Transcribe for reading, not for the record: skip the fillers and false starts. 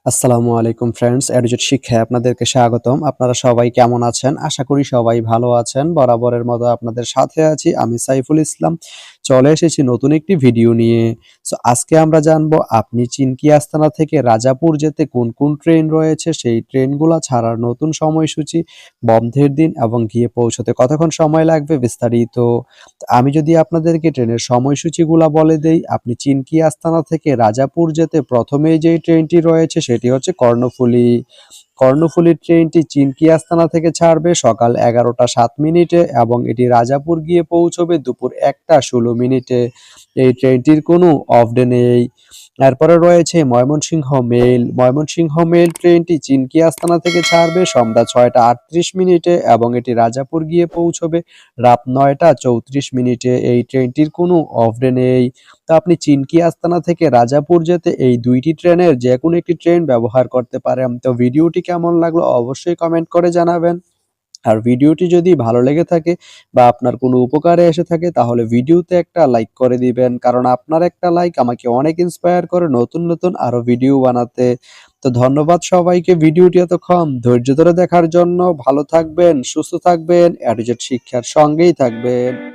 আসসালামু আলাইকুম ফ্রেন্ডস, এডুজেট শিক্ষায় আপনাদেরকে স্বাগতম। আপনারা সবাই কেমন আছেন? আশা করি সবাই ভালো আছেন। বরাবরের মতো আপনাদের সাথে আছি আমি সাইফুল ইসলাম। চলে এসেছি নতুন একটি ভিডিও নিয়ে। আজকে আমরা জানবো আপনি চিনকি আস্তানা থেকে রাজাপুর যেতে কোন কোন ট্রেন রয়েছে, সেই ট্রেনগুলা ছাড়ার নতুন সময়সূচি, বন্ধের দিন এবং গিয়ে পৌঁছতে কতক্ষণ সময় লাগবে বিস্তারিত। আমি যদি আপনাদেরকে ট্রেনের সময়সূচিগুলা বলে দেই, আপনি চিনকি আস্তানা থেকে রাজাপুর যেতে প্রথমেই যেই ট্রেনটি রয়েছে সেটি হচ্ছে কর্ণফুলী। কর্ণফুলী ট্রেনটি চিনকি আস্তানা থেকে ছাড়বে সকাল 11টা 7 মিনিটে এবং এটি রাজাপুর গিয়ে পৌঁছবে দুপুর 1টা 16 মিনিটে। এই ট্রেনটির কোনো অফ ডে নেই। এরপরে রয়েছে ময়মনসিংহ মেল ট্রেনটি চিনকি আস্তানা থেকে ছাড়বে সন্ধ্যা 6টা 38 মিনিটে এবং এটি রাজাপুর গিয়ে পৌঁছবে রাত 9টা 34 মিনিটে। এই ট্রেনটির কোনো অফ ডে নেই। তো আপনি চিনকি আস্তানা থেকে রাজাপুর যেতে এই দুইটি ট্রেনের যে কোনো একটি ট্রেন ব্যবহার করতে পারেন। তো ভিডিওটি কেমন লাগলো অবশ্যই কমেন্ট করে জানাবেন। আর ভিডিওটি যদি ভালো লেগে থাকে বা আপনার কোনো উপকারে এসে থাকে তাহলে ভিডিওতে একটা লাইক করে দিবেন, কারণ আপনার একটা লাইক আমাকে অনেক ইন্সপায়ার করে নতুন নতুন আরো ভিডিও বানাতে। তো ধন্যবাদ সবাইকে ভিডিওটি এতক্ষণ ধৈর্য ধরে দেখার জন্য। ভালো থাকবেন, সুস্থ থাকবেন, এডুজেট শিক্ষার সঙ্গেই থাকবেন।